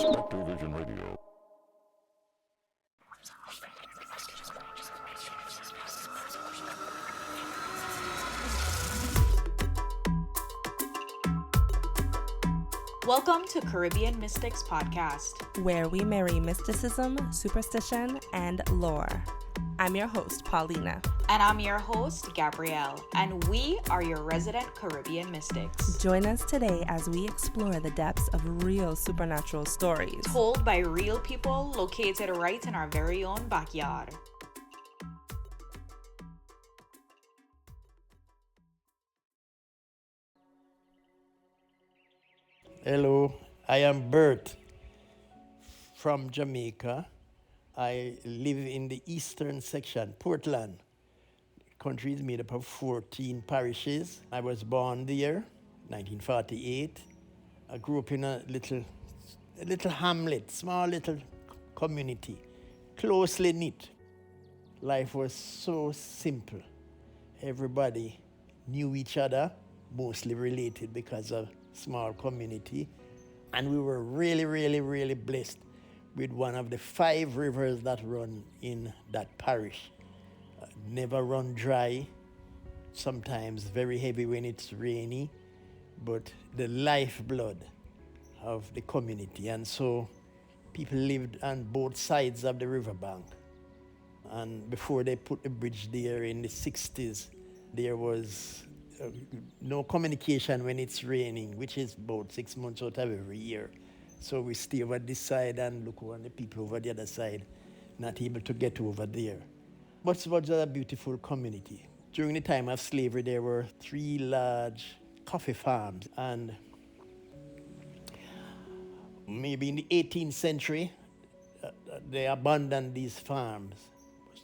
SpectreVision Radio. Welcome to Caribbean Mystics Podcast, where we marry mysticism, superstition, and lore. I'm your host, Paulina. And I'm your host, Gabrielle, and we are your resident Caribbean Mystics. Join us today as we explore the depths of real supernatural stories told by real people located right in our very own backyard. Hello, I am Bert from Jamaica. I live in the eastern section, Portland. The country is made up of 14 parishes. I was born there, 1948. I grew up in a little hamlet, small little community, closely knit. Life was so simple. Everybody knew each other, mostly related because of small community, and we were really blessed with one of the 5 rivers that run in that parish. Never run dry, sometimes very heavy when it's rainy, but the lifeblood of the community. And so people lived on both sides of the riverbank. And before they put the bridge there in the 60s, there was no communication when it's raining, which is about 6 months out of every year. So we stay over this side and look over the people over the other side, not able to get over there. But it was a beautiful community. During the time of slavery, there were 3 large coffee farms, and maybe in the 18th century, they abandoned these farms.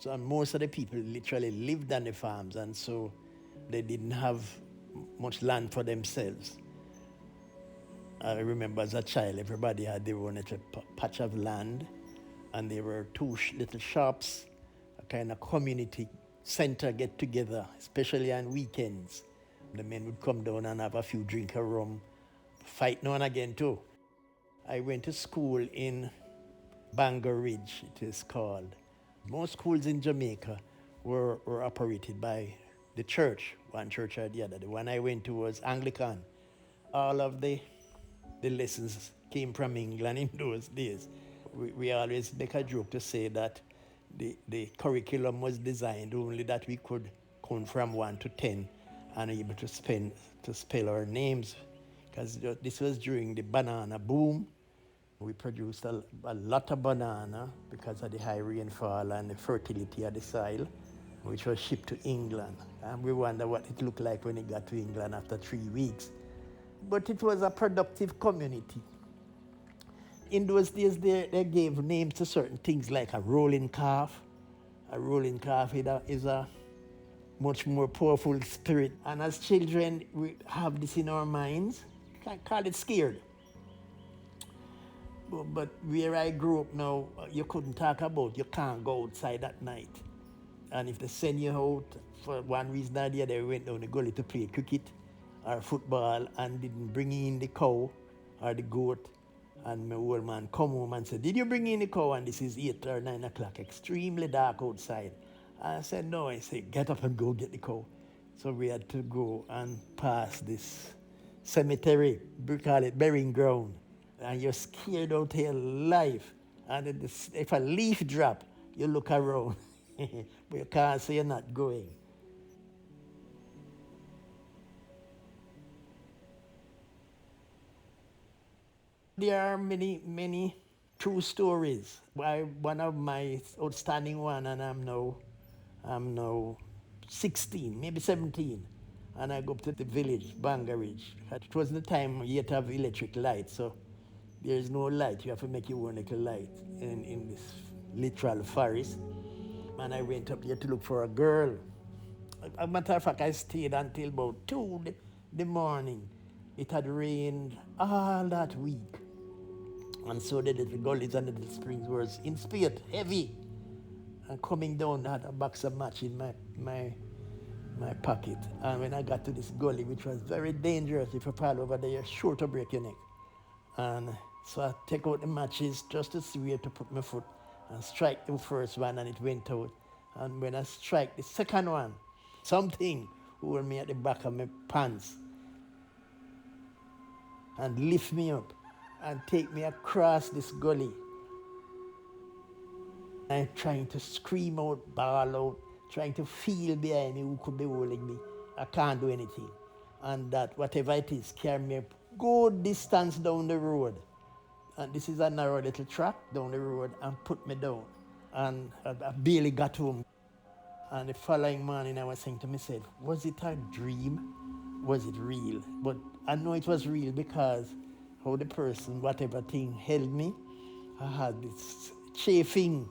So most of the people literally lived on the farms, and so they didn't have much land for themselves. I remember as a child, everybody had their own little patch of land, and there were 2 little shops, a kind of community center get together, especially on weekends. The men would come down and have a few drinks of rum, fight now and again too. I went to school in Bangor Ridge, it is called. Most schools in Jamaica were operated by the church, one church or the other. The one I went to was Anglican. All of the lessons came from England in those days. We always make a joke to say that the curriculum was designed only that we could count from 1 to 10 and able to spell our names, because this was during the banana boom. We produced a lot of banana because of the high rainfall and the fertility of the soil, which was shipped to England. And we wonder what it looked like when it got to England after 3 weeks. But it was a productive community. In those days, they gave names to certain things like a rolling calf. A rolling calf is a much more powerful spirit. And as children, we have this in our minds. Can't call it scared. But where I grew up now, you couldn't talk about you can't go outside at night. And if they send you out for one reason or the other, they went down the gully to play cricket or football and didn't bring in the cow or the goat. And my old man come home and said, "Did you bring in the cow?" And this is 8 or 9 o'clock, extremely dark outside. I said, "No." I said, "Get up and go get the cow." So we had to go and pass this cemetery, we call it burying ground. And you're scared out of your life. And if a leaf drop, you look around. But you can't say you're not going. There are many true stories. One of my outstanding one, and I'm now 16, maybe 17, and I go up to the village, Bangor Ridge. It wasn't the time yet of electric light, so there's no light. You have to make your own little light in this literal forest. And I went up there to look for a girl. As a matter of fact, I stayed until about 2 the morning. It had rained all that week. And so the little gullies and the little springs were in spate, heavy. And coming down, I had a box of match in my pocket. And when I got to this gully, which was very dangerous, if you fall over there, you're sure to break your neck. And So I take out the matches just to see where to put my foot and strike the first one and it went out. And when I strike the second one, something hold me at the back of my pants and lift me up and take me across this gully. I'm trying to scream out, bawl out, trying to feel behind me who could be holding me. I can't do anything. And that, whatever it is, carry me a good distance down the road. And this is a narrow little track down the road and put me down. And I barely got home. And the following morning I was saying to myself, was it a dream? Was it real? But I know it was real because how the person, whatever thing held me, I had this chafing.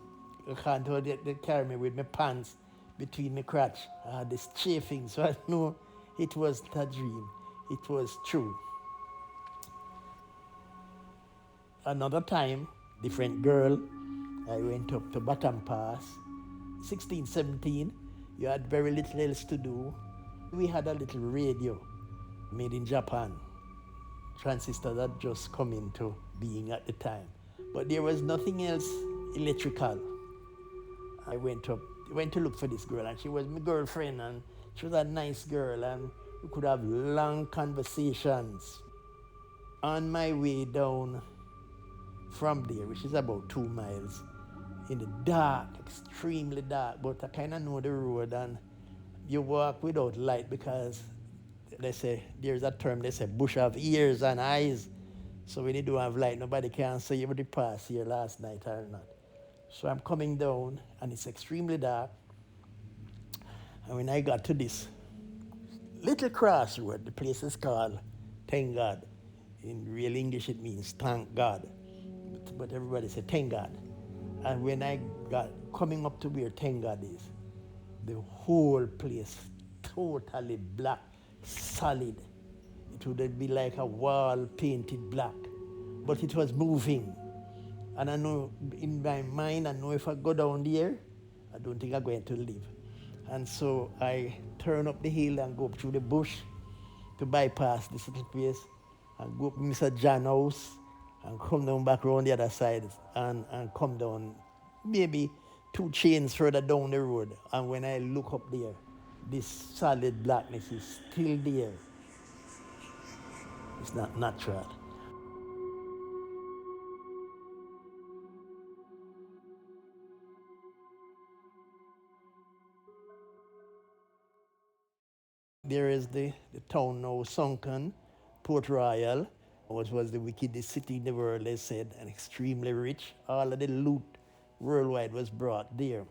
I can't hold it, they carry me with my pants between my crotch. I had this chafing, so I know it wasn't a dream. It was true. Another time, different girl, I went up to Bottom Pass, 16, 17. You had very little else to do. We had a little radio made in Japan. Transistors had just come into being at the time. But there was nothing else electrical. I went to look for this girl, and she was my girlfriend, and she was a nice girl, and we could have long conversations. On my way down from there, which is about 2 miles, in the dark, extremely dark, but I kind of know the road, and you walk without light because they say, there's a term, they say, bush have ears and eyes. So when you don't have light, nobody can say you would pass here last night or not. So I'm coming down, and it's extremely dark. And when I got to this little crossroad, the place is called Thank God. In real English, it means thank God. But everybody say thank God. And when I got coming up to where Thank God is, the whole place totally black, solid. It would be like a wall painted black, but it was moving. And I know in my mind, I know if I go down there, I don't think I'm going to live. And so I turn up the hill and go up through the bush to bypass this little place and go up to Mr. John's house and come down back around the other side and come down maybe 2 chains further down the road. And when I look up there, this solid blackness is still there. It's not natural. There is the town now sunken, Port Royal, which was the wickedest city in the world, they said, and extremely rich. All of the loot worldwide was brought there.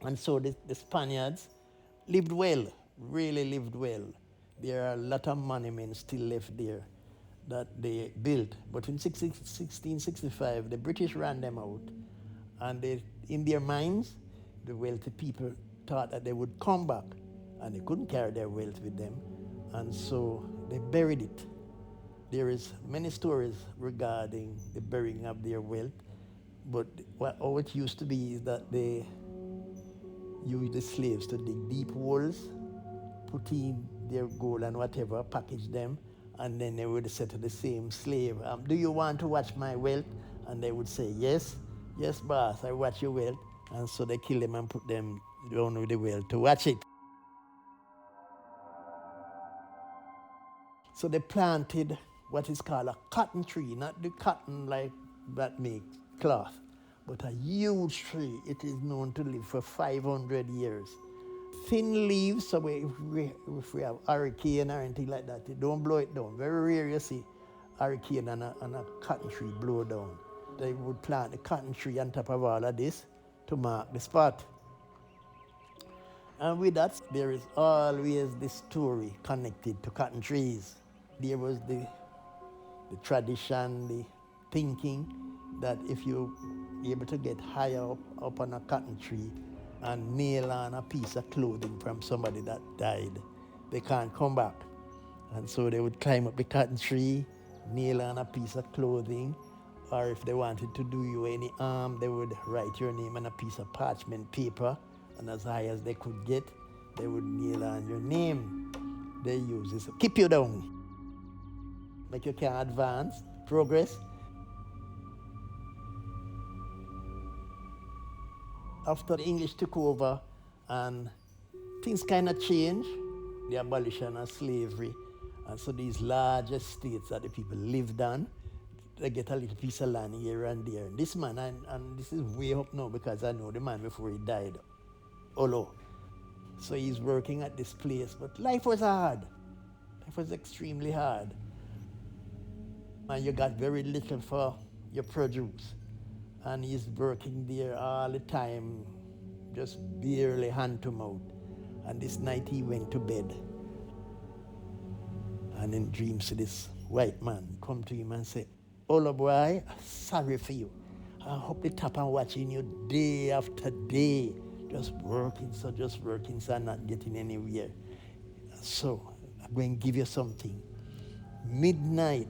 And so the Spaniards lived well, really lived well. There are a lot of monuments still left there that they built. But in 1665, the British ran them out. And they, in their minds, the wealthy people thought that they would come back, and they couldn't carry their wealth with them. And so they buried it. There is many stories regarding the burying of their wealth, but how it used to be is that they used the slaves to dig deep holes, put in their gold and whatever, package them, and then they would say to the same slave, do you want to watch my wealth? And they would say, yes, boss, I watch your wealth. And so they kill them and put them down with the wealth to watch it. So they planted what is called a cotton tree, not the cotton like that makes cloth, but a huge tree. It is known to live for 500 years. Thin leaves, so if we have hurricane or anything like that, they don't blow it down. Very rare you see hurricane and a cotton tree blow down. They would plant a cotton tree on top of all of this to mark the spot. And with that, there is always this story connected to cotton trees. There was the tradition, the thinking that if you're able to get higher up on a cotton tree and nail on a piece of clothing from somebody that died, they can't come back. And so they would climb up the cotton tree, nail on a piece of clothing, or if they wanted to do you any harm, they would write your name on a piece of parchment paper, and as high as they could get, they would nail on your name. They use this to keep you down, make you can't advance, progress. After the English took over and things kind of changed, the abolition of slavery, and so these large estates that the people lived on, they get a little piece of land here and there. And this man, and this is way up now because I know the man before he died, Olo. So he's working at this place, but life was hard. Life was extremely hard. And you got very little for your produce. And he's working there all the time, just barely hand to mouth. And this night he went to bed. And in dreams this white man come to him and say, "Ola boy, sorry for you. I hope the top and watching you day after day. Just working, so not getting anywhere. So I'm going to give you something. Midnight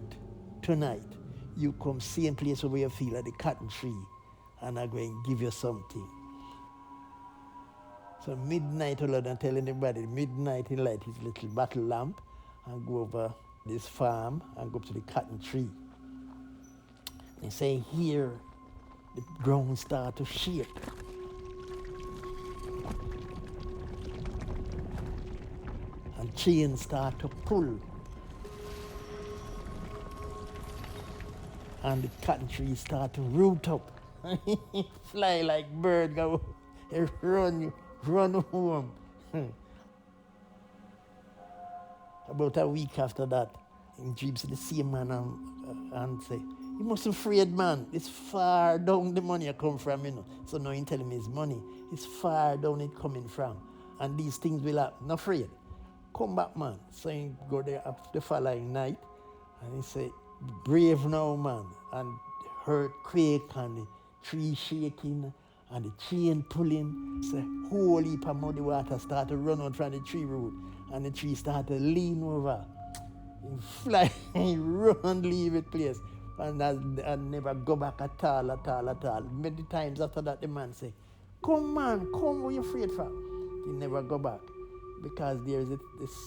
tonight, you come same place where you feel at the cotton tree, and I'm going to give you something." So midnight, Lord, I'm telling everybody, midnight he light his little battle lamp and go over this farm and go up to the cotton tree. They say here, the ground start to shake. And chains start to pull. And the cotton trees start to root up. Fly like bird, go run home. About a week after that, in dreams, the same man and say, "You must be afraid, man. It's far down the money you come from, you know." So now he telling me his money. It's far down it coming from. And these things will happen. Not afraid. Come back, man. So he go there up the following night, and he say, "Brave now, man." And earthquake and the tree shaking and the chain pulling. So whole heap of muddy water start to run out from the tree root, and the tree start to lean over. He fly, he run, leave it place, and never go back at all. Many times after that, the man say, "Come, man, come, what you afraid for?" He never go back, because there is a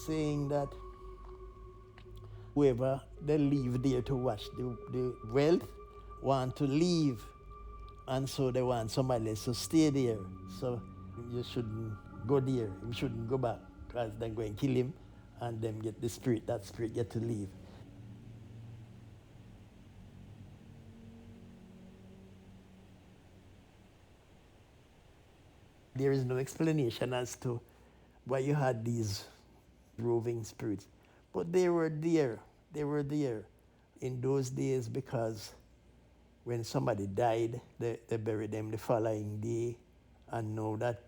saying that whoever they leave there to watch the wealth want to leave, and so they want somebody else to stay there. So you shouldn't go there. You shouldn't go back, because they're going to kill him, and then get the spirit. That spirit get to leave. There is no explanation as to why you had these roving spirits, but they were there. They were there in those days, because when somebody died, they buried them the following day, and know that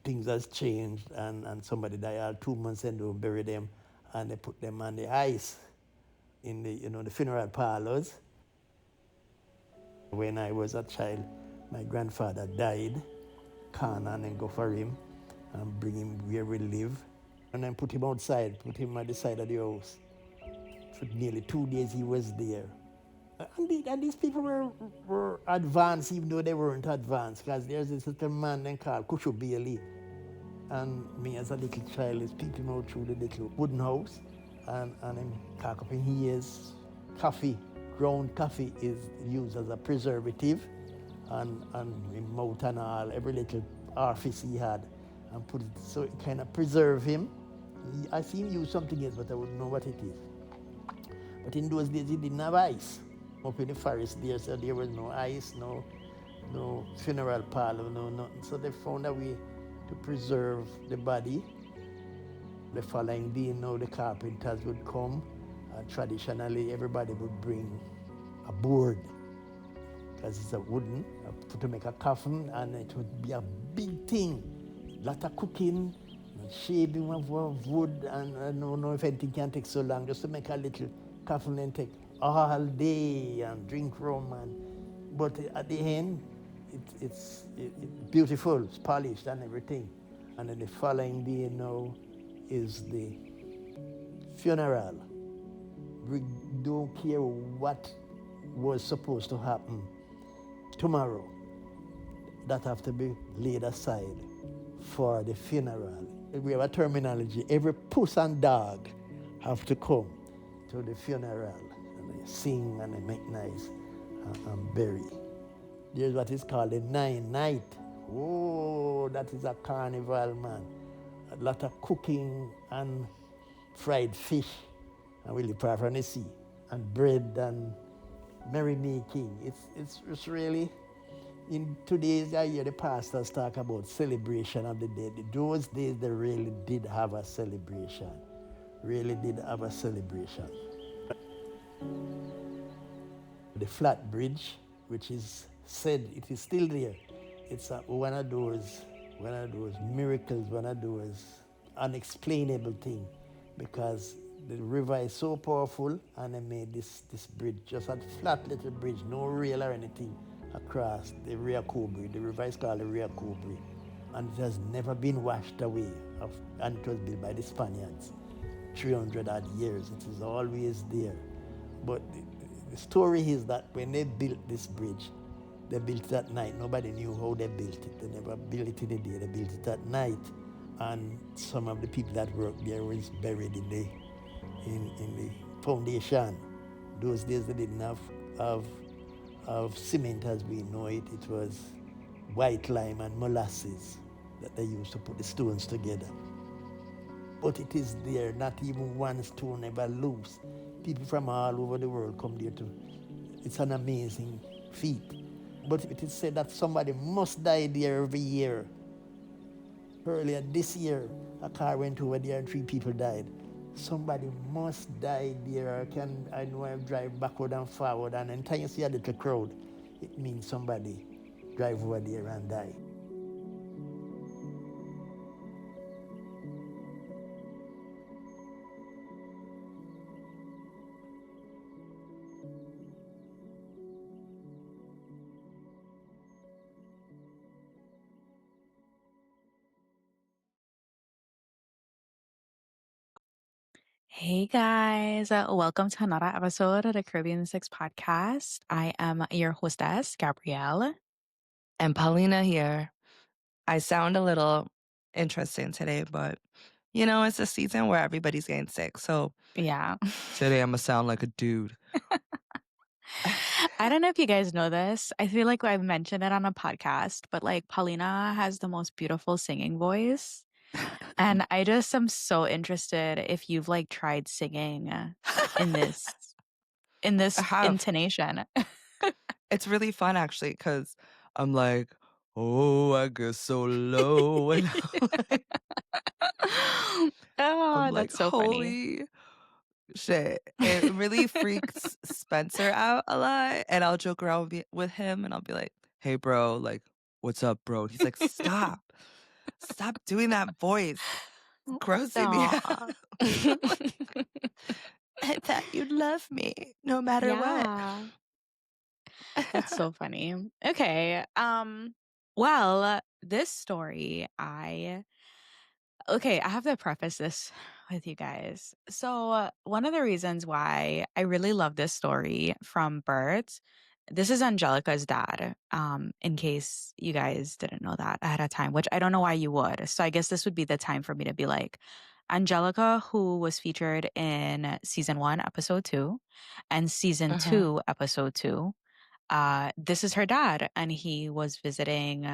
things has changed, and somebody died 2 months and they bury them, and they put them on the ice in the funeral parlors. When I was a child, my grandfather died, can and then go for him and bring him where we live, and then put him outside, put him at the side of the house. For nearly 2 days he was there. And these people were advanced, even though they weren't advanced, because there's this little man then called Kushu Bailey. And me as a little child is peeping out through the little wooden house, and him cock up in ears. Coffee, ground coffee is used as a preservative, and in mouth and all, every little orifice he had, and put it so it kind of preserve him. I see him use something else, but I wouldn't know what it is. But in those days he didn't have ice. Up in the forest there, so there was no ice, no funeral parlor, no nothing. So they found a way to preserve the body. The following day, now the carpenters would come, and traditionally everybody would bring a board, because it's a wooden, to make a coffin, and it would be a big thing. Lot of cooking, shaving of wood, and I don't know if anything can take so long, just to make a little coffin and take all day and drink rum, but at the end, it's beautiful, it's polished and everything. And then the following day now is the funeral. We don't care what was supposed to happen tomorrow. That have to be laid aside for the funeral. We have a terminology. Every puss and dog have to come to the funeral. And they sing and they make nice and bury. There's what is called the 9 night. Oh, that is a carnival, man. A lot of cooking and fried fish, and really apart from the sea, and bread and merrymaking. It's really, in today's I hear the pastors talk about celebration of the dead. Those days they really did have a celebration. Really did have a celebration. The flat bridge, which is said it is still there. It's one of those miracles, one of those unexplainable things, because the river is so powerful, and they made this bridge, just a flat little bridge, no rail or anything, across the Riaco Bridge. The river is called the Riaco Bridge, and it has never been washed away, and it was built by the Spaniards 300 odd years. It is always there. But the story is that when they built this bridge, they built it at night. Nobody knew how they built it. They never built it in the day. They built it at night. And some of the people that worked there was buried in the foundation. Those days they didn't have cement as we know it. It was white lime and molasses that they used to put the stones together. But it is there, not even one stone ever loose. People from all over the world come there to. It's an amazing feat. But it is said that somebody must die there every year. Earlier this year, a car went over there and 3 people died. Somebody must die there. I know I drive backward and forward, and anytime you see a little crowd, it means somebody drive over there and die. Hey guys, welcome to another episode of the Caribbean 6 podcast. I am your hostess, Gabrielle. And Paulina here. I sound a little interesting today, but it's a season where everybody's getting sick. So Yeah. today I'm going to sound like a dude. I don't know if you guys know this. I feel like I've mentioned it on a podcast, but like Paulina has the most beautiful singing voice. And I just am so interested if you've like tried singing in this intonation. It's really fun actually, because I'm like, oh, I get so low. And I'm like, That's so funny. holy shit. It really freaks Spencer out a lot. And I'll joke around with him and I'll be like, hey, bro, like, what's up, bro? He's like, stop doing that voice. It's grossing me out. I thought you'd love me no matter what. Yeah. That's so funny. Okay. Well, this story, I have to preface this with you guys. So, one of the reasons why I really love this story from Bert, this is Angelica's dad, in case you guys didn't know that ahead of time, which I don't know why you would. So, I guess this would be the time for me to be like, Angelica, who was featured in season 1, episode 2, and season 2, episode 2. This is her dad, and he was visiting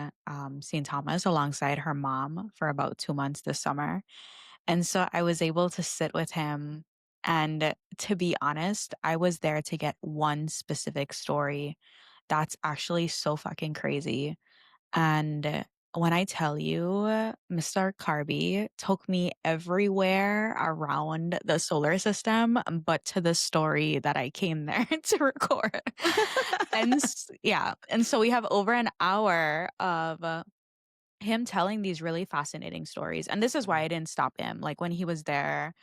St. Thomas alongside her mom for about 2 months this summer. And so I was able to sit with him. And to be honest, I was there to get one specific story that's actually so fucking crazy. And when I tell you, Mr. Carby took me everywhere around the solar system, but to the story that I came there to record. And so we have over an hour of him telling these really fascinating stories. And this is why I didn't stop him. Like when he was there,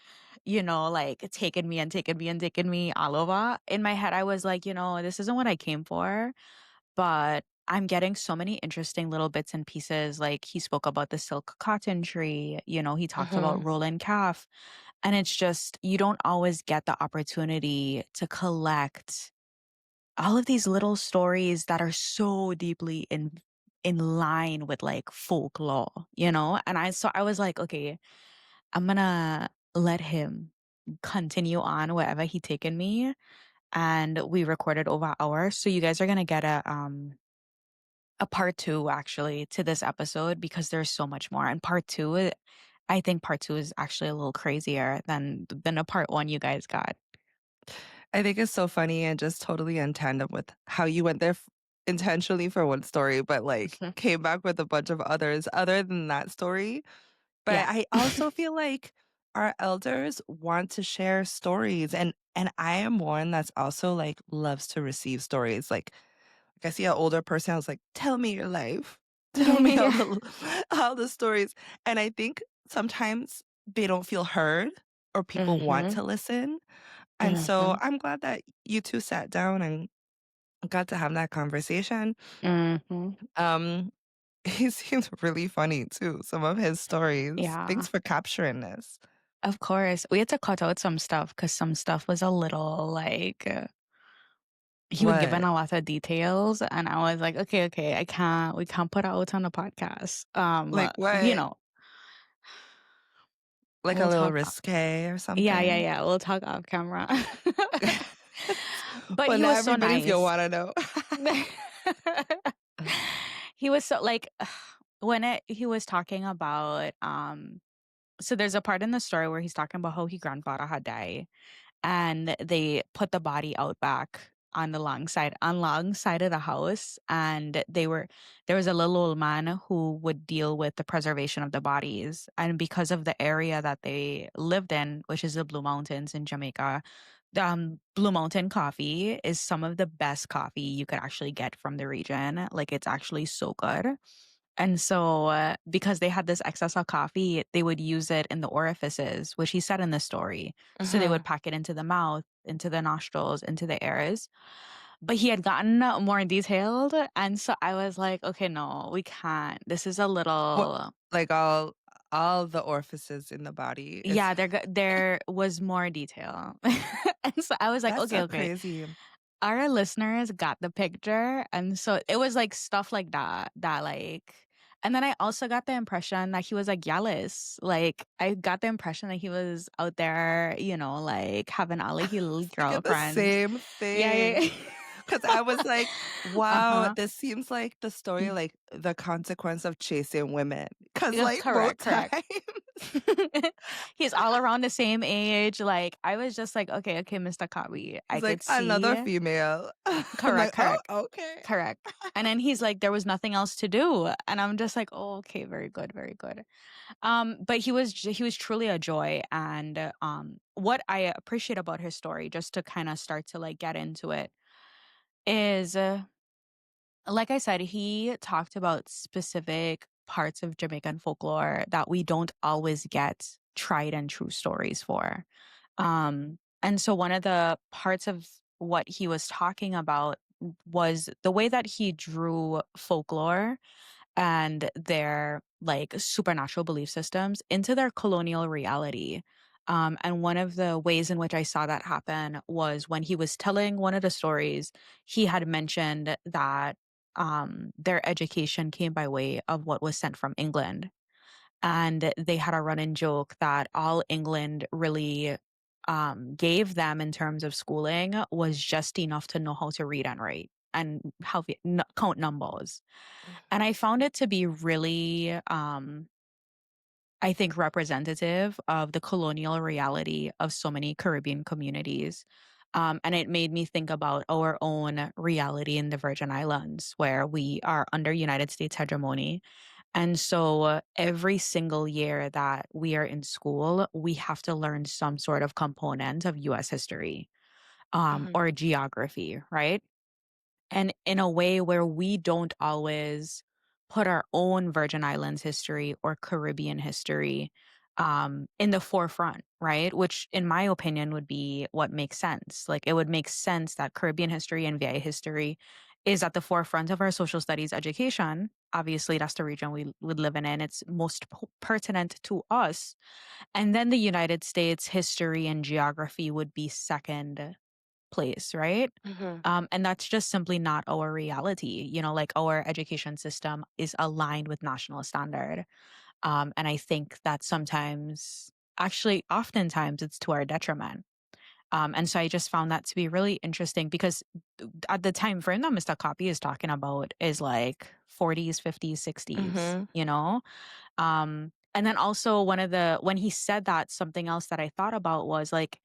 like taking me all over. In my head, I was like, this isn't what I came for. But I'm getting so many interesting little bits and pieces. Like he spoke about the silk cotton tree, he talked about rolling calf. And it's just, you don't always get the opportunity to collect all of these little stories that are so deeply in line with like folklore, And I was like, okay, I'm gonna let him continue on wherever he taken me. And we recorded over hours. So you guys are gonna get a part two actually to this episode because there's so much more. And part two, I think part two is actually a little crazier than a part one you guys got. I think it's so funny and just totally in tandem with how you went there intentionally for one story, but like came back with a bunch of others other than that story. But Yeah. I also feel like our elders want to share stories, and I am one that's also like loves to receive stories. Like I see an older person, I was like, "Tell me your life. Yeah, Tell me yeah, yeah. all the stories." And I think sometimes they don't feel heard or people want Mhm. to listen. And so Mhm. I'm glad that you two sat down and got to have that conversation. Mhm. Um, he seems really funny too, some of his stories. Yeah. Thanks for capturing this. Of course. We had to cut out some stuff because some stuff was a little like he would give in What? a lot of details, and I was like, okay, we can't put out on the podcast. Like You what? know, Like a we'll little talk. risque or Yeah, yeah, something? yeah. We'll talk off camera. But Well, he now was so everybody's gonna nice. wanna know. He was so like he was talking about so there's a part in the story where he's talking about how his grandfather had died and they put the body out back on the long side of the house, and there was a little old man who would deal with the preservation of the bodies, and because of the area that they lived in, which is the Blue Mountains in Jamaica, Blue Mountain coffee is some of the best coffee you could actually get from the region. Like, it's actually so good. And so, because they had this excess of coffee, they would use it in the orifices, which he said in the story. So they would Mhm. pack it into the mouth, into the nostrils, into the ears. But he had gotten more detailed. And so I was like, okay, no, we can't. This is a What little, like all the orifices in the body is yeah, there was more detail. And so I was like, that's so okay. crazy. Our listeners got the picture, and so it was like stuff like that like, and then I also got the impression that he was like jealous. Like, I got the impression that he was out there, like having all of his I little was thinking the girlfriends. same Yeah, thing. yeah. 'Cause I was like, "Wow, Uh-huh. this seems like the story, like, the consequence of chasing women." 'Cause, Yeah, like, both correct, times correct. He's all around the same age. Like, I was just like, okay, Mr. Carby, I he's like, could "Another see. female." I'm Correct, like, "Oh, correct. okay." Correct. And then he's like, there was nothing else to do. And I'm just like, oh, okay, very good, very good. But he was truly a joy. And what I appreciate about his story, just to kind of start to like get into it, is like I said, he talked about specific parts of Jamaican folklore that we don't always get tried and true stories for. And so one of the parts of what he was talking about was the way that he drew folklore and their like supernatural belief systems into their colonial reality. And one of the ways in which I saw that happen was when he was telling one of the stories, he had mentioned that their education came by way of what was sent from England. And they had a running joke that all England really gave them in terms of schooling was just enough to know how to read and write and count numbers. And I found it to be really, I think, representative of the colonial reality of so many Caribbean communities. And it made me think about our own reality in the Virgin Islands, where we are under United States hegemony. And so every single year that we are in school, we have to learn some sort of component of US history Mhm, or geography, right? And in a way where we don't always put our own Virgin Islands history or Caribbean history in the forefront, right? Which, in my opinion, would be what makes sense. Like, it would make sense that Caribbean history and VA history is at the forefront of our social studies education. Obviously, that's the region we would live in. It's most pertinent to us. And then the United States history and geography would be second place, right? mhm. And that's just simply not our reality. Like, our education system is aligned with national standard. And I think that sometimes, actually, oftentimes, it's to our detriment. And so I just found that to be really interesting because at the time frame that Mr. Copy is talking about is like 40s, 50s, 60s, Mhm. you know? And then also when he said that, something else that I thought about was like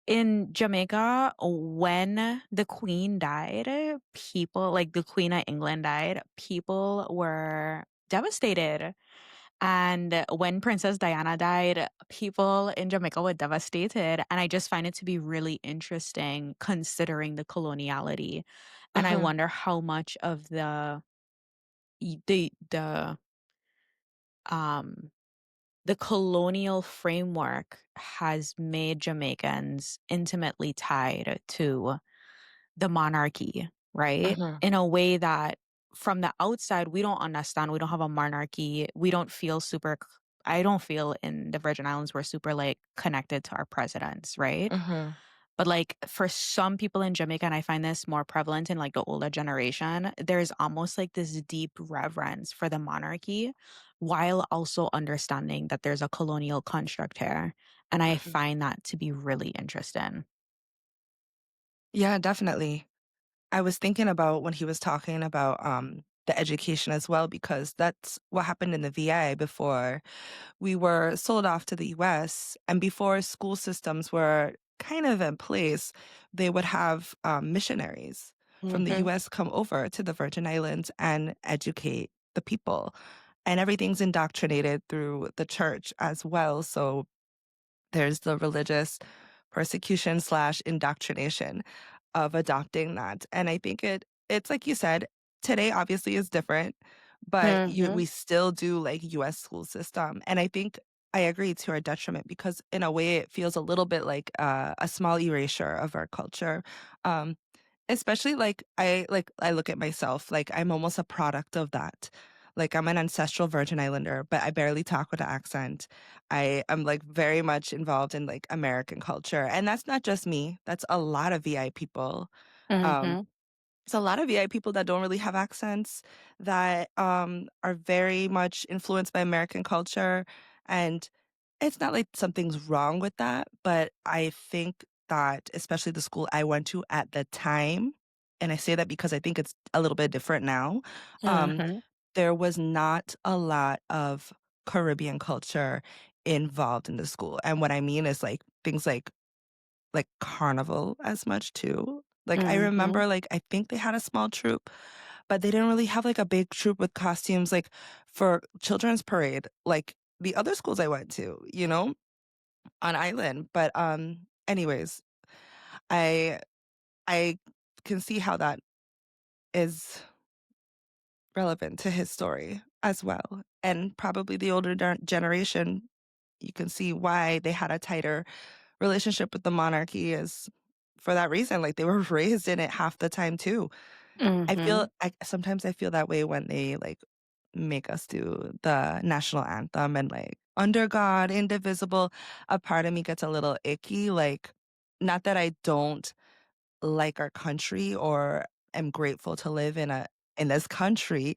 in Jamaica, when the Queen died, people like the Queen of England died, people were devastated. And when Princess Diana died, people in Jamaica were devastated. And I just find it to be really interesting considering the coloniality. And I Mhm. wonder how much of the um the colonial framework has made Jamaicans intimately tied to the monarchy, right? Mhm. In a way that from the outside, we don't understand. We don't have a monarchy. We don't feel I don't feel in the Virgin Islands we're super like connected to our presidents, right? Mhm. But like for some people in Jamaica, and I find this more prevalent in like the older generation, there's almost like this deep reverence for the monarchy while also understanding that there's a colonial construct here. And I Mhm. find that to be really interesting. Yeah, definitely. I was thinking about when he was talking about the education as well, because that's what happened in the VA before we were sold off to the US, and before school systems were kind of in place, they would have missionaries from the Mm-hmm. US come over to the Virgin Islands and educate the people. And everything's indoctrinated through the church as well. So there's the religious persecution slash indoctrination of adopting that. And I think it's like you said, today obviously is different, but Mm-hmm. we still do like US school system. And I think I agree to our detriment because in a way it feels a little bit like a small erasure of our culture. Um, Especially I look at myself, like I'm almost a product of that. Like I'm an ancestral Virgin Islander, but I barely talk with an accent. I am like very much involved in like American culture. And that's not just me. That's a lot of VI people. Um, Mm-hmm. it's a lot of VI people that don't really have accents, that are very much influenced by American culture. And it's not like something's wrong with that, but I think that especially the school I went to at the time, and I say that because I think it's a little bit different now, um, Mm-hmm. there was not a lot of Caribbean culture involved in the school. And what I mean is like things like carnival as much too. Like I Mm-hmm. remember like I think they had a small troupe, but they didn't really have like a big troupe with costumes like for children's parade like the other schools I went to, on island. But anyways, I I can see how that is relevant to his story as well. And probably the older generation, you can see why they had a tighter relationship with the monarchy is for that reason. Like they were raised in it half the time too. Mm-hmm. I sometimes I feel that way when they like make us do the national anthem and like under God, indivisible. A part of me gets a little icky. Like, not that I don't like our country or am grateful to live in this country.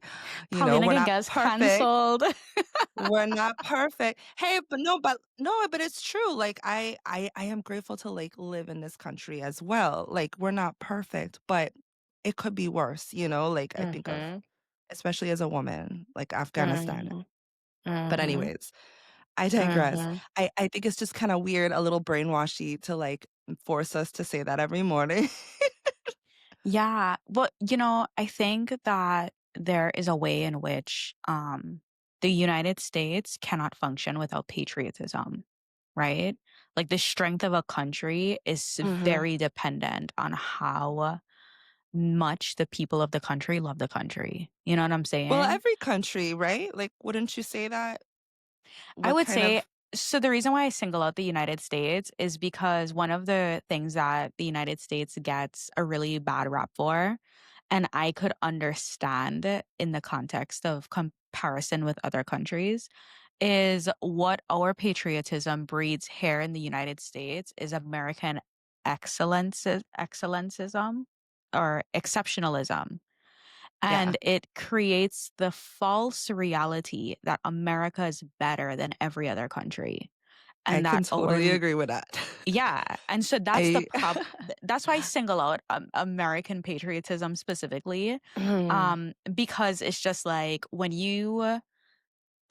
Paulina We're not gets perfect. canceled. We're not perfect. Hey, but it's true. Like I am grateful to like live in this country as well. Like we're not perfect, but it could be worse, Like I think of Mm-hmm. especially as a woman, like Afghanistan. Mm-hmm. But Mm-hmm. anyways, I digress. Mm-hmm. I think it's just kind of weird, a little brainwashy to like force us to say that every morning. Yeah. But, I think that there is a way in which the United States cannot function without patriotism, right? Like the strength of a country is hmm very dependent on how much the people of the country love the country. You know what I'm Well, saying? every country, right? Like, wouldn't you say that? I What would kind say of so the reason why I single out the United States is because one of the things that the United States gets a really bad rap for, and I could understand it in the context of comparison with other countries, is what our patriotism breeds here in the United States is American excellencism or exceptionalism. yeah. And it creates the false reality that America is better than every other country. I and can that totally agree with that. yeah, and so that's the I prob that's why I single out, American patriotism specifically, because it's just like when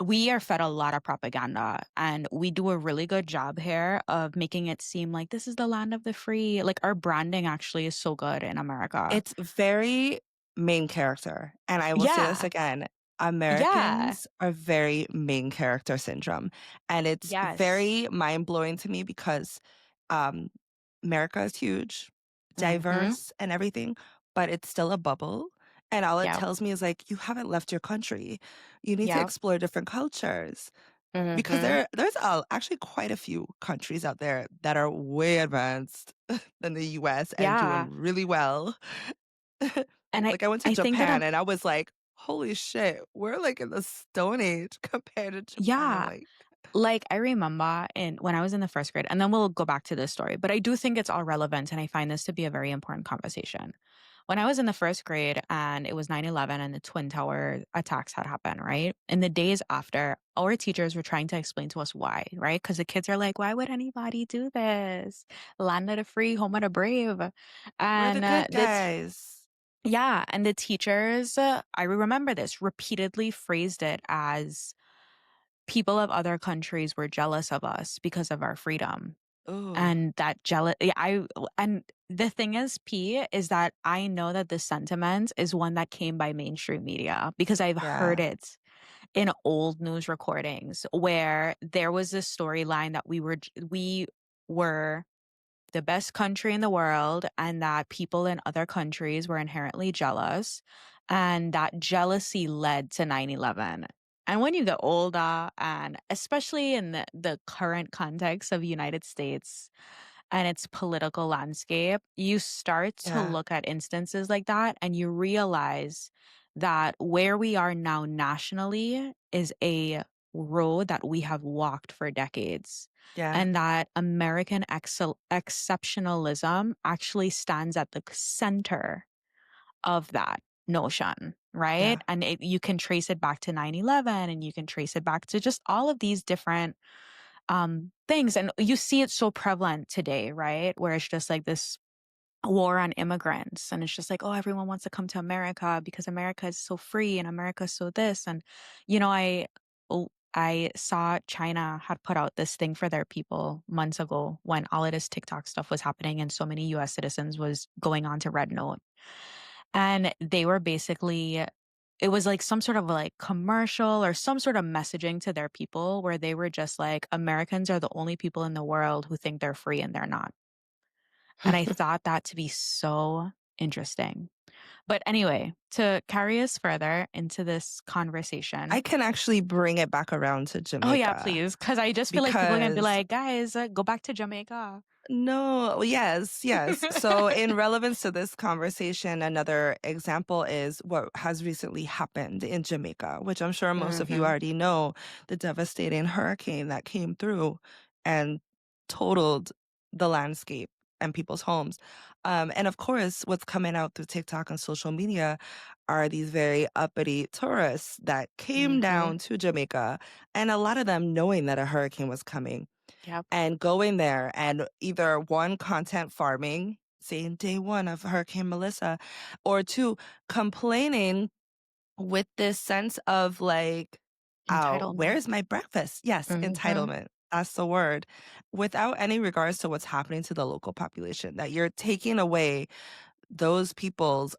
we are fed a lot of propaganda, and we do a really good job here of making it seem like this is the land of the free. Like, our branding actually is so good in America. It's very main character. And I will say this Yeah. again, Yeah. Americans are very main character syndrome. And it's Yes. very mind-blowing to me because um, America is huge, Mhm. diverse, and everything, but it's still a bubble. And all it Yep. tells me is like, you haven't left your country. You need to Yep. explore different cultures. Because Mhm. there's actually quite a few countries out there that are way advanced than the US and doing Yeah. really well. And Like, I went to I think that Japan and I was like, "Holy shit, we're, like, in the Stone Age compared to Japan," yeah. like Like, I remember when I was in the 1st grade, and then we'll go back to this story, but I do think it's all relevant, and I find this to be a very important conversation. When I was in the 1st grade and it was 9/11 and the Twin Tower attacks had happened, right? In the days after, our teachers were trying to explain to us why, right? Because the kids are like, "Why would anybody do this? Land of the free, home of the brave." we're the And, good guys. yeah, and the teachers, I remember this, repeatedly phrased it as people of other countries were jealous of us because of our freedom. Ooh, And that jealous, yeah, and the thing is, P, is that I know that this sentiment is one that came by mainstream media because I've heard yeah, it in old news recordings where there was this storyline that we were the best country in the world, and that people in other countries were inherently jealous, and that jealousy led to 9/11. And when you get older, and especially in the current context of United States and its political landscape, you start to yeah, look at instances like that and you realize that where we are now nationally is a road that we have walked for decades, yeah, and that American exceptionalism actually stands at the center of that notion, right? yeah, And you can trace it back to 9/11, and you can trace it back to just all of these different things. And you see it so prevalent today, right? Where it's just like this war on immigrants. And it's just like, oh, everyone wants to come to America because America is so free and America is so this. And, I saw China had put out this thing for their people months ago when all of this TikTok stuff was happening and so many US citizens was going on to Red Note. And they were basically, it was like some sort of like commercial or some sort of messaging to their people where they were just like, Americans are the only people in the world who think they're free and they're not. And I thought that to be so interesting. But anyway, to carry us further into this I conversation. can actually bring it back around to Oh, yeah, Jamaica please. Because I just feel like people are going to be because like, guys, go back to Jamaica. no, yes, yes. So, in relevance to this conversation, another example is what has recently happened in Jamaica, which I'm sure most of you Hmm. already know, the devastating hurricane that came through and totaled the landscape and people's homes. And of course, what's coming out through TikTok and social media are these very uppity tourists that came Hmm. down to Jamaica, and a lot of them knowing that a hurricane was coming Yep. and going there and either one, content farming, saying day one of Hurricane Melissa, or two, complaining with this sense of like, oh, Entitlement. where's my breakfast? Yes, Hmm. entitlement. That's the word. Without any regards to what's happening to the local population, that you're taking away those people's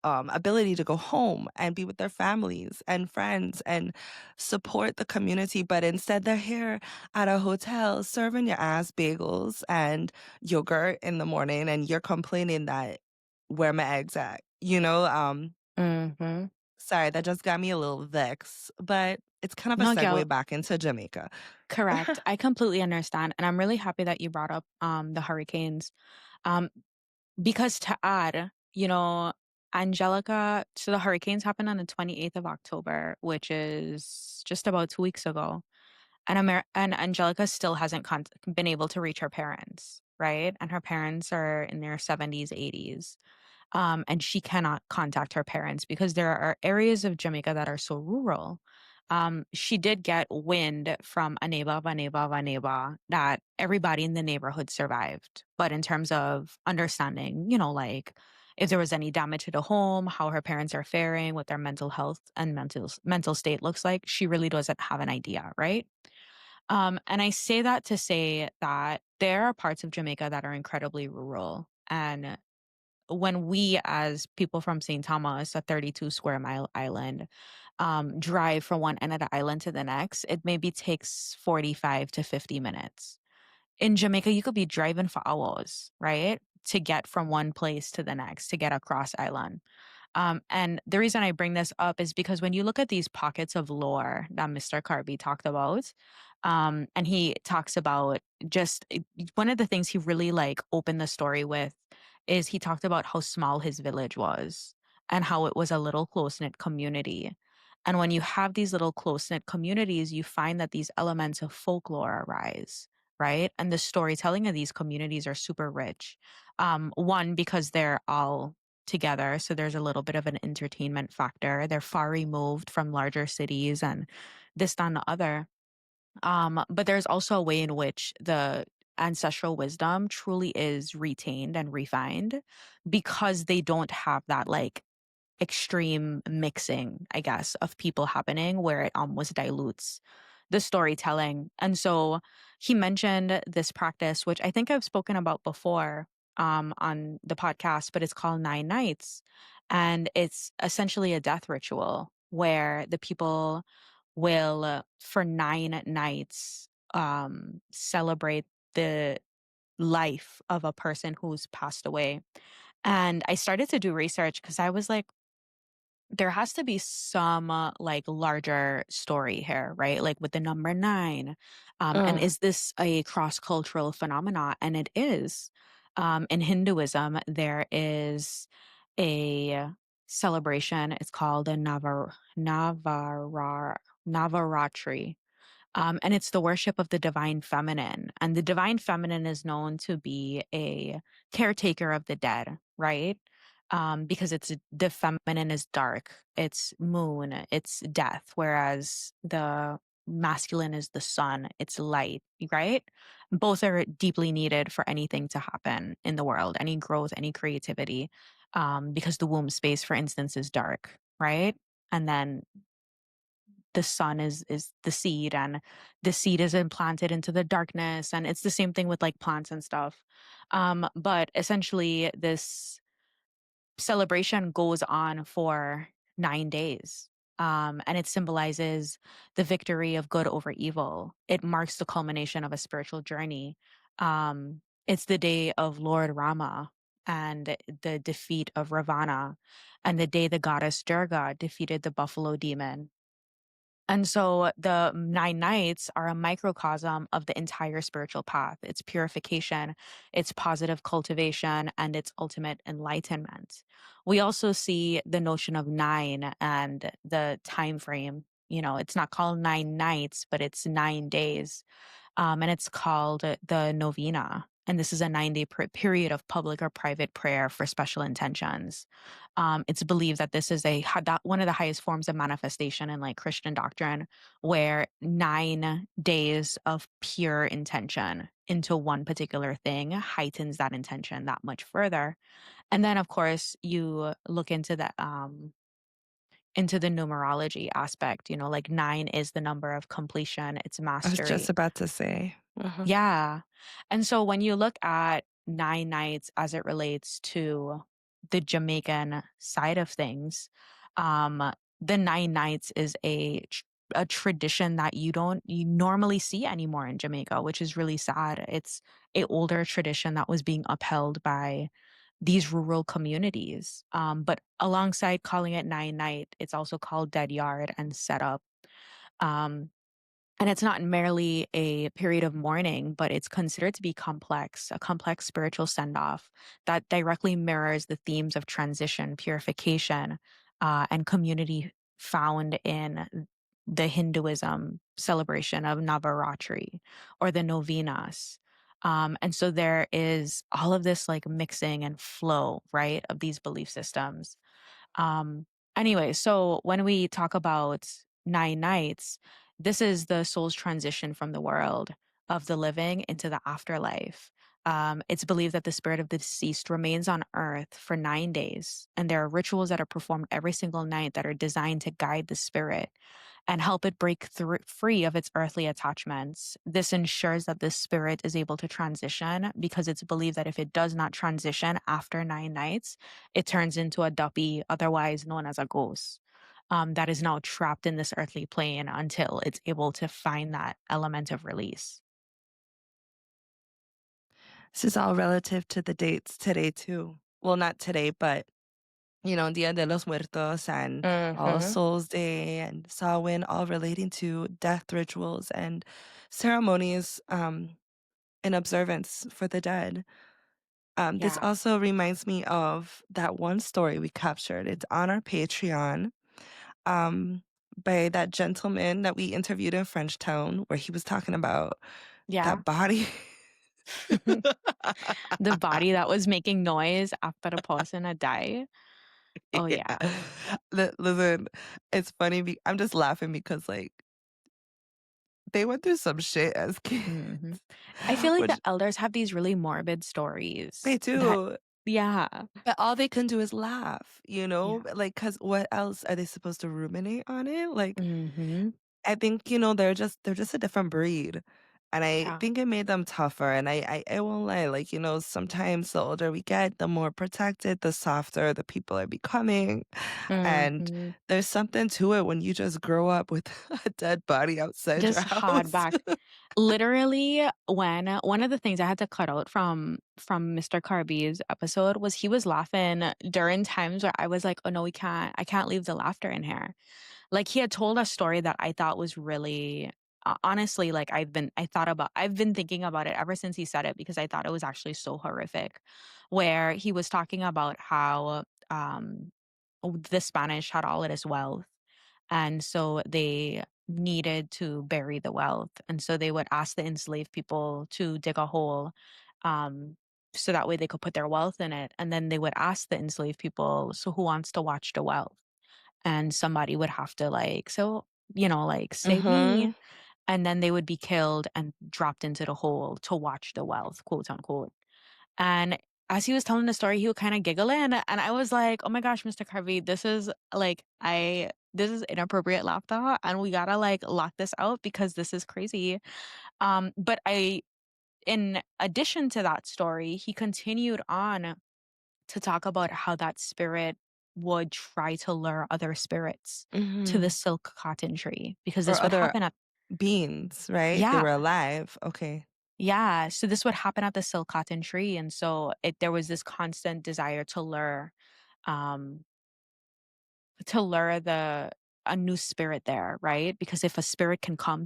ability to go home and be with their families and friends and support the community. But instead, they're here at a hotel serving your ass bagels and yogurt in the morning, and you're complaining that where my eggs at? Hmm. Sorry, that just got me a little vexed, but it's kind of a No, girl, segue back into Jamaica. correct. I completely understand. And I'm really happy that you brought up the hurricanes. Um, because to add, Angelica, so the hurricanes happened on the 28th of October, which is just about 2 weeks ago. And and Angelica still hasn't been able to reach her parents, right? And her parents are in their 70s, 80s. And she cannot contact her parents because there are areas of Jamaica that are so rural. she did get wind from a neighbor that everybody in the neighborhood survived. But in terms of understanding, like if there was any damage to the home, how her parents are faring, what their mental health and mental state looks like, she really doesn't have an idea, right? And I say that to say that there are parts of Jamaica that are incredibly rural. And when we, as people from St. Thomas, a 32 square mile island, drive from one end of the island to the next, it maybe takes 45 to 50 minutes. In Jamaica, you could be driving for hours, right? To get from one place to the next, to get across island. And the reason I bring this up is because when you look at these pockets of lore that Mr. Carby talked about, and he talks about one of the things he really like opened the story with is he talked about how small his village was and how it was a little close knit community. And when you have these little close knit communities, you find that these elements of folklore arise, right? And the storytelling of these communities are super rich. One, because they're all together. So there's a little bit of an entertainment factor. They're far removed from larger cities and this, that, and the other. But there's also a way in which the ancestral wisdom truly is retained and refined because they don't have that like extreme mixing, I guess, of people happening where it almost dilutes the storytelling. And so he mentioned this practice, which I think I've spoken about before on the podcast, but it's called Nine Nights. And it's essentially a death ritual where the people will, for 9 nights, celebrate the life of a person who's passed away. And I started to do research because I was like, there has to be some like larger story here, right? Like with the number nine. And Mm. is this a cross cultural phenomena? And it is. In Hinduism, there is a celebration. It's called a Navaratri. And it's the worship of the divine feminine. And the divine feminine is known to be a caretaker of the dead, right? Because the feminine is dark, it's moon, it's death, whereas the masculine is the sun, it's light, right? Both are deeply needed for anything to happen in the world, any growth, any creativity, because the womb space, for instance, is dark, right? And then the sun is the seed, and the seed is implanted into the darkness, and it's the same thing with like plants and stuff. But essentially this celebration goes on for 9 days. And it symbolizes the victory of good over evil. It marks the culmination of a spiritual journey. It's the day of Lord Rama and the defeat of Ravana, and the day the goddess Durga defeated the buffalo demon. And so the 9 nights are a microcosm of the entire spiritual path. It's purification, it's positive cultivation, and it's ultimate enlightenment. We also see the notion of nine and the time frame. It's not called 9 nights, but it's 9 days. And it's called the novena. And this is a 9-day period of public or private prayer for special intentions. It's believed that this is one of the highest forms of manifestation in like Christian doctrine, where 9 days of pure intention into one particular thing heightens that intention that much further. And then, of course, you look into the numerology aspect. Like nine is the number of completion, it's I was just mastery. about to say. Mhm. Yeah. And so when you look at 9 nights as it relates to the Jamaican side of things, the 9 nights is a tradition that you normally see anymore in Jamaica, which is really sad. It's a older tradition that was being upheld by these rural communities. But alongside calling it 9 night, it's also called dead yard and setup. Um, and it's not merely a period of mourning, but it's considered to be complex, a complex spiritual send off that directly mirrors the themes of transition, purification, and community found in the Hinduism celebration of Navaratri or the novenas. And so there is all of this like mixing and flow, right, of these belief systems. Um, anyway, so when we talk about 9 nights, this is the soul's transition from the world of the living into the afterlife. It's believed that the spirit of the deceased remains on earth for 9 days, and there are rituals that are performed every single night that are designed to guide the spirit and help it break free of its earthly attachments. This ensures that the spirit is able to transition because it's believed that if it does not transition after 9 nights, it turns into a Duppy, otherwise known as a ghost, that is now trapped in this earthly plane until it's able to find that element of release. This is all relative to the dates today too. Well, not today, but Dia de los Muertos and All Mm-hmm. Souls Day and Samhain, all relating to death rituals and ceremonies in observance for the dead. This Yeah. also reminds me of that one story we captured. It's on our Patreon, um, by that gentleman that we interviewed in Frenchtown, where he was talking about Yeah. that body. The body that was making noise after the person had died. Oh, yeah. Yeah. Listen, it's funny. I'm just laughing because, like, they went through some shit as kids, Hmm. I feel like the which elders have these really morbid they stories that, do. yeah. But all they can do is laugh, Yeah. like, because what else are they supposed to ruminate on it? Like, Hmm. I think, they're just a different breed. And I Yeah. think it made them tougher. And I won't lie, like, sometimes the older we get, the more protected, the softer the people are becoming. And Hmm. there's something to it when you just grow up with a dead body outside your Just hard house. back. Literally, when one of the things I had to cut out from Mr. Carby's episode was he was laughing during times where I was like, "Oh no, I can't leave the laughter in here." Like he had told a story that I thought was really honestly, like I've been thinking about it ever since he said it because I thought it was actually so horrific. Where he was talking about how the Spanish had all of this wealth, and so they needed to bury the wealth. And so they would ask the enslaved people to dig a hole, um, so that way they could put their wealth in it. And then they would ask the enslaved people, so who wants to watch the wealth? And somebody would have to like, so, like save Mm-hmm. me. And then they would be killed and dropped into the hole to watch the wealth, quote unquote. And as he was telling the story, he would kind of giggle and I was like, "Oh my gosh, Mr. Carvey, this is inappropriate laughter, and we gotta like lock this out because this is crazy." But in addition to that story, he continued on to talk about how that spirit would try to lure other spirits to the Mm-hmm. silk cotton tree because Or this would other happen at beings, right? They yeah. were alive. Okay. Yeah, so this would happen at the silk cotton tree, and so there was this constant desire um, to lure a new spirit there, right? Because if a spirit can come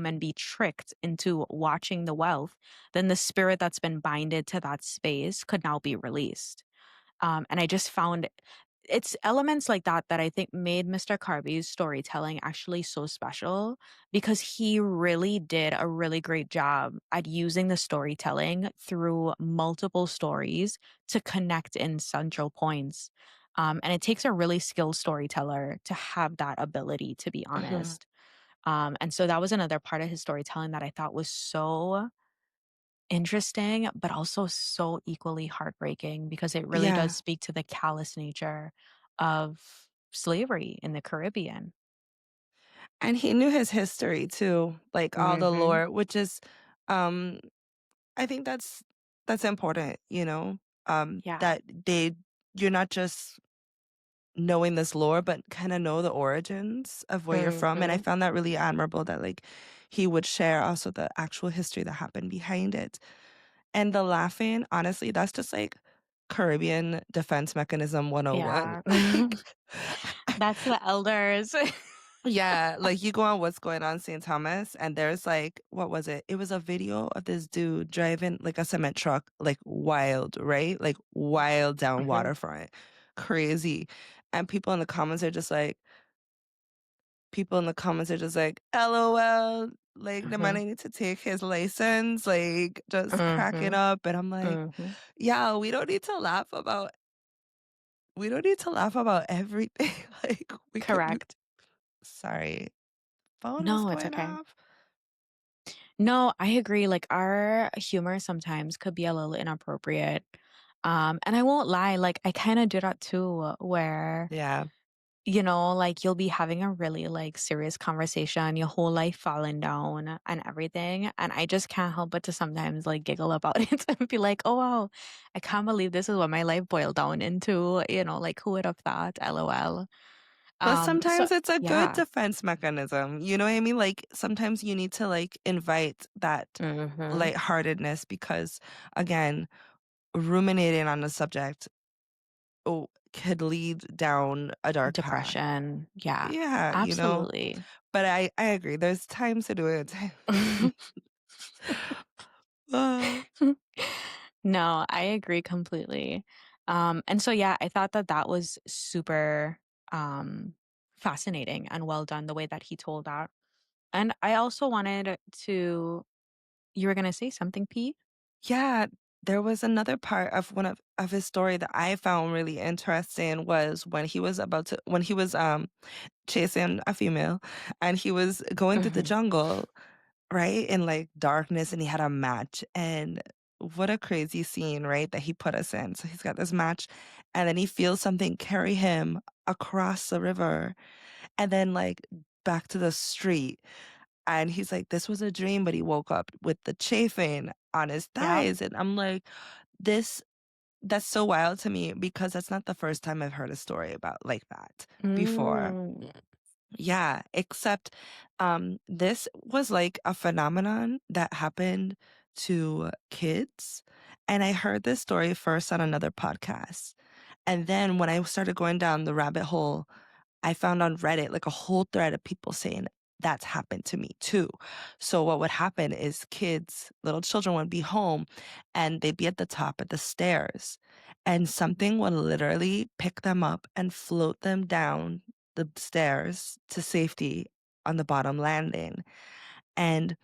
and be tricked into watching the wealth, then the spirit that's been binded to that space could now be released. And I just found it's elements like that that I think made Mr. Carby's storytelling actually so special because he really did a really great job at using the storytelling through multiple stories to connect in central points. And it takes a really skilled storyteller to have that ability, to be Mm-hmm. honest. And so that was another part of his storytelling that I thought was so interesting, but also so equally heartbreaking because it really does Yeah. speak to the callous nature of slavery in the Caribbean. And he knew his history too, like all the Mhm. lore, which is, um, I think that's important, Yeah. that you're not just knowing this lore, but kind of know the origins of where you're from. And I Mhm. found that really admirable that, like, he would share also the actual history that happened behind it. And the laughing, honestly, that's just like Caribbean defense mechanism 101. Yeah. Like, That's the elders. yeah, like you go on What's Going on St. Thomas, and there's like, what was it? It was a video of this dude driving like a cement truck, like wild, right? Like wild down Mhm. waterfront. Crazy. And people in the comments are just like, LOL, like the man Mhm. need to take his license, like just cracking Mhm. up. And I'm like, Mhm. yeah, we don't need to laugh about everything. Like we could Correct. Sorry. Phone is No, it's going okay. off. No, I agree. Like our humor sometimes could be a little inappropriate. And I won't lie, like I kind of do that too, where Yeah. like you'll be having a really like serious conversation, your whole life falling down and everything. And I just can't help but to sometimes like giggle about it and be like, oh wow, I can't believe this is what my life boiled down into. Like who would have thought? LOL. But So sometimes it's a good yeah. defense mechanism. You know what I mean? Like sometimes you need to like invite that Hmm. lightheartedness because again, ruminating on the subject could lead down a dark path. Depression. Yeah. Yeah, Absolutely. But I agree. There's times to do it. uh, No, I agree completely. And so yeah, I thought that that was super um fascinating and well done the way that he told that. And I also wanted to you were going to say something, Pete? yeah, there was another part of one of his story that I found really interesting was when he was chasing a female and he was going through the Mhm. jungle, right? In like darkness and he had a match and what a crazy scene, right? That he put us in. So he's got this match and then he feels something carry him across the river and then like back to the street. And he's like, this was a dream, but he woke up with the chafing on his Yep. thighs. And I'm like, this that's so wild to me because that's not the first time I've heard a story about like that before. Mm. Yeah, except this was like a phenomenon that happened to kids. And I heard this story first on another podcast. And then when I started going down the rabbit hole, I found on Reddit like a whole thread of people saying that's happened to me too. So what would happen is kids, little children would be home and they'd be at the top of the stairs and something would literally pick them up and float them down the stairs to safety on the bottom landing. And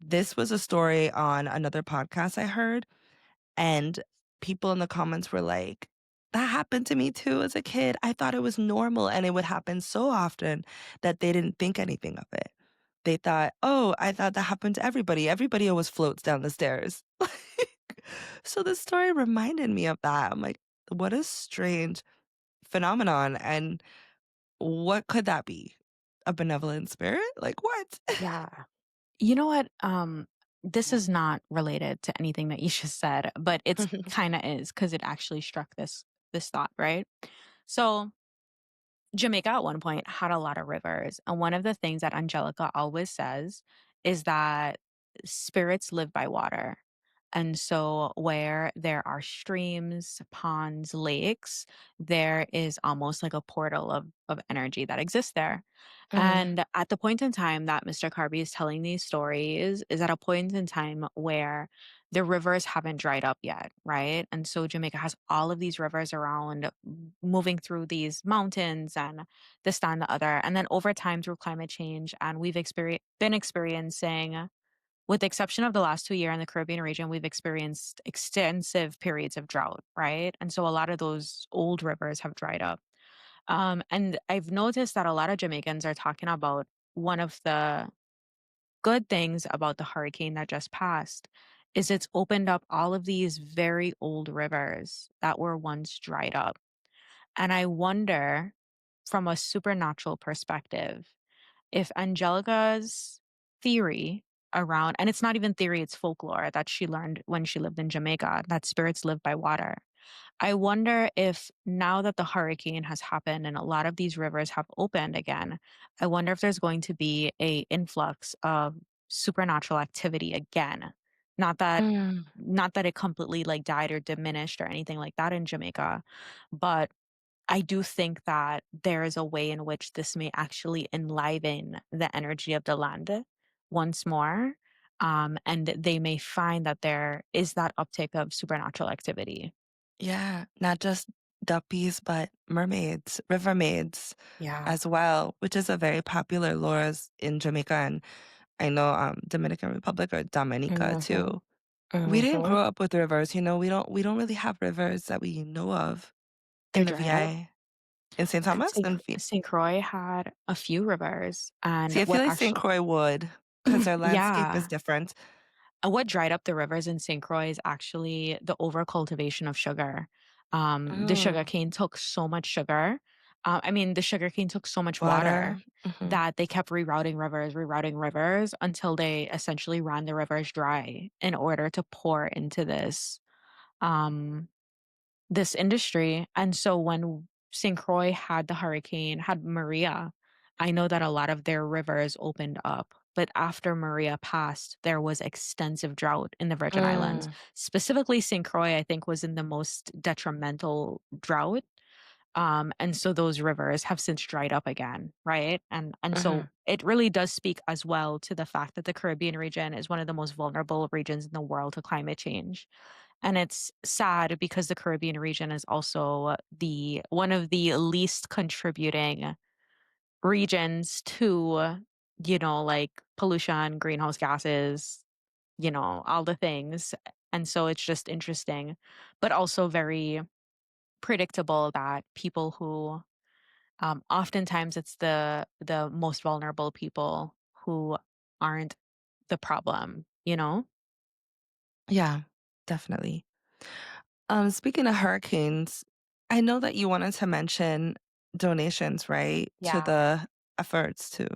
this was a story on another podcast I heard and people in the comments were like, that happened to me too as a kid. I thought it was normal and it would happen so often that they didn't think anything of it. They thought, oh, I thought that happened to everybody. Everybody always floats down the stairs. So the story reminded me of that. I'm like, what a strange phenomenon. And what could that be? A benevolent spirit? Like what? Yeah. You know what? This is not related to anything that you just said, but it's kind of is because it actually struck this thought, right? So Jamaica at one point had a lot of rivers, and one of the things that Angelica always says is that spirits live by water. And so where there are streams, ponds, lakes, there is almost like a portal of energy that exists there. Mm, And at the point in time that Mr. Carby is telling these stories is at a point in time where the rivers haven't dried up yet, right? And so Jamaica has all of these rivers around moving through these mountains and this, that, and the other. And then over time through climate change, and we've been experiencing, with the exception of the last 2 years in the Caribbean region, we've experienced extensive periods of drought, right? And so a lot of those old rivers have dried up. And I've noticed that a lot of Jamaicans are talking about one of the good things about the hurricane that just passed is it's opened up all of these very old rivers that were once dried up. And I wonder, from a supernatural perspective, if Angelica's theory around, and it's not even theory, it's folklore that she learned when she lived in Jamaica, that spirits live by water. I wonder if now that the hurricane has happened and a lot of these rivers have opened again, I wonder if there's going to be a influx of supernatural activity again. Not that mm. not that it completely like died or diminished or anything like that in Jamaica, but I do think that there is a way in which this may actually enliven the energy of the land once more. And they may find that there is that uptick of supernatural activity. Yeah, not just Duppies, but mermaids, river maids Yeah. as well, which is a very popular lore in Jamaica and I know Dominican Republic or Dominica Mhm. too. We didn't Mhm. grow up with rivers, we don't really have rivers that we know of They're in the dried up. VI. In St. Thomas and St. Croix had a few rivers, and see, I feel what like St. actually Croix would, because their landscape is yeah. different. What dried up the rivers in St. Croix is actually the overcultivation of sugar. The Oh, sugarcane took so much sugar. I mean, the sugarcane took so much water. water Hmm. that they kept rerouting rivers until they essentially ran the rivers dry in order to pour into um, this industry. And so when St. Croix had the hurricane, had Maria, I know that a lot of their rivers opened up. But after Maria passed, there was extensive drought in the Virgin Islands. Mm, Specifically, St. Croix, I think, was in the most detrimental drought. And so those rivers have since dried up again, right? And hmm. so it really does speak as well to the fact that the Caribbean region is one of the most vulnerable regions in the world to climate change. And it's sad because the Caribbean region is also the one of the least contributing regions to, like pollution, greenhouse gases, all the things. And so it's just interesting, but also very predictable that people who oftentimes it's the most vulnerable people who aren't the problem. Yeah, definitely. Speaking of hurricanes, I know that you wanted to mention donations, right, to Yeah. the efforts to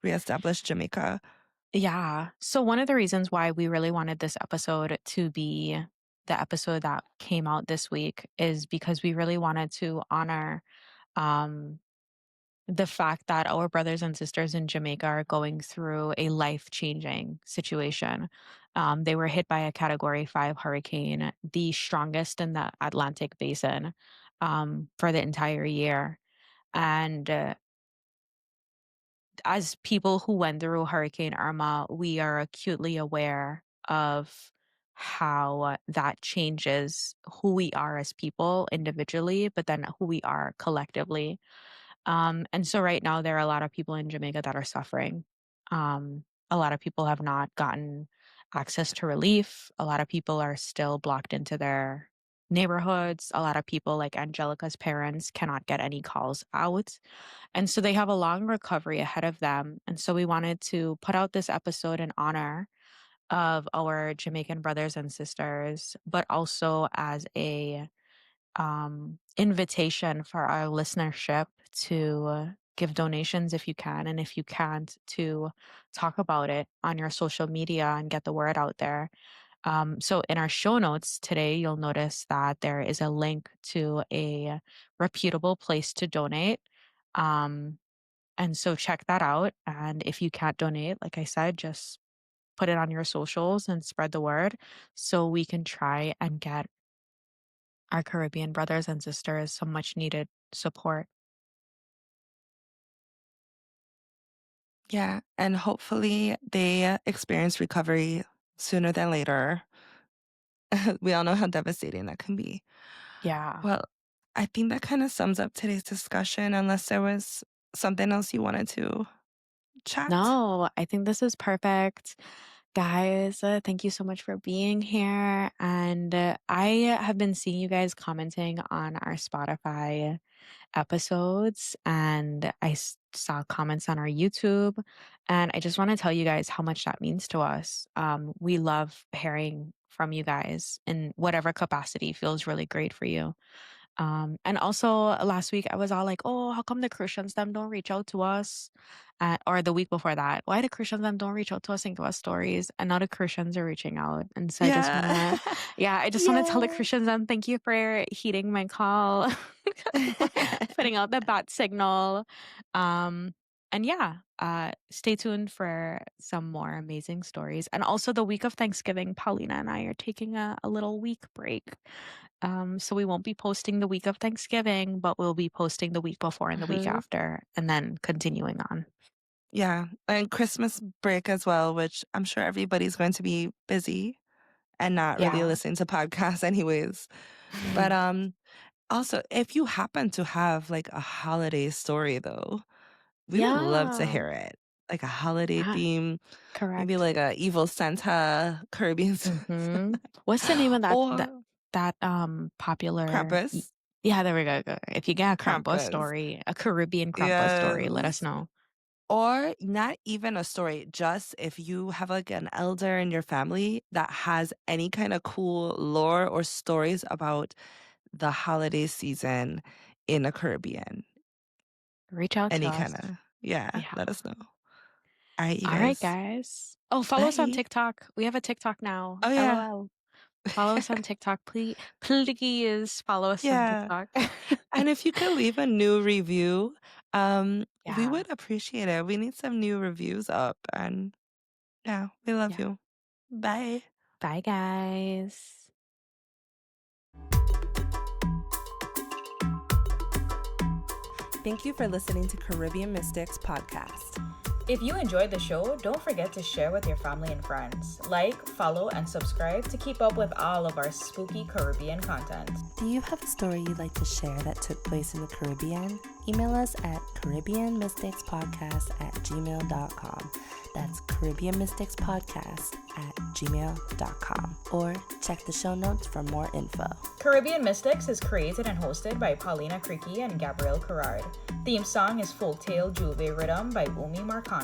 reestablish Jamaica. Yeah. So one of the reasons why we really wanted this episode to be the episode that came out this week is because we really wanted to honor um, the fact that our brothers and sisters in Jamaica are going through a life changing situation. They were hit by a Category 5 hurricane, the strongest in the Atlantic basin for the entire year. And as people who went through Hurricane Irma, we are acutely aware of how that changes who we are as people individually, but then who we are collectively. And so right now, there are a lot of people in Jamaica that are suffering. A lot of people have not gotten access to relief. A lot of people are still blocked into their neighborhoods. A lot of people, like Angelica's parents, cannot get any calls out. And so they have a long recovery ahead of them. And so we wanted to put out this episode in honor of our Jamaican brothers and sisters, but also as a invitation for our listenership to give donations if you can. And if you can't, to talk about it on your social media and get the word out there. So in our show notes today, you'll notice that there is a link to a reputable place to donate. Um, and so check that out. And if you can't donate, like I said, just put it on your socials and spread the word so we can try and get our Caribbean brothers and sisters some much needed support. Yeah, and hopefully they experience recovery sooner than later. We all know how devastating that can be. Yeah. Well, I think that kind of sums up today's discussion, unless there was something else you wanted to chat. No, I think this is perfect. Guys, thank you so much for being here. And I have been seeing you guys commenting on our Spotify episodes, and saw comments on our YouTube. And I just want to tell you guys how much that means to us. We love hearing from you guys in whatever capacity feels really great for you. And also last week I was all like, "Oh, how come the Christians them don't reach out to us?" Or the week before that, "Why the Christians them don't reach out to us and give us stories?" And now the Christians are reaching out, and so I just Yeah. wanna, yeah, I just wanna tell the Yeah. Christians thank you for heeding my call, putting out the bat signal, um, and yeah, stay tuned for some more amazing stories. And also the week of Thanksgiving, Paulina and I are taking a little week break. So we won't be posting the week of Thanksgiving, but we'll be posting the week before and the week Mhm. after, and then continuing on. Yeah, and Christmas break as well, which I'm sure everybody's going to be busy and not really Yeah. listening to podcasts anyways. But also, if you happen to have like a holiday story though, we would love to Yeah. hear it. Like a holiday Yeah. theme, maybe Correct. like a evil Santa, Caribbean, What's the name of that or popular Krampus. Yeah, there we go. If you get a Krampus Krampus. story, a Caribbean Krampus story, let us Yes. know. Or not even a story, just if you have like an elder in your family that has any kind of cool lore or stories about the holiday season in the Caribbean. Reach out to Any us. kind of, yeah, Yeah. let us know. All right, you All right, guys. guys. Oh, follow us on Bye. TikTok. We have a TikTok now. Oh, yeah. LOL. Follow us on TikTok. Please follow us on Yeah. TikTok. And if you could leave a new review, we Yeah. would appreciate it. We need some new reviews up. And yeah, we love Yeah. you. Bye. Bye, guys. Thank you for listening to Caribbean Mystics Podcast. If you enjoyed the show, don't forget to share with your family and friends. Like, follow, and subscribe to keep up with all of our spooky Caribbean content. Do you have a story you'd like to share that took place in the Caribbean? Email us at caribbeanmysticspodcast@gmail.com. That's caribbeanmysticspodcast@gmail.com. Or check the show notes for more info. Caribbean Mystics is created and hosted by Paulina Creaky and Gabrielle Carrard. Theme song is Folktale Juve Rhythm by Umi Marcano.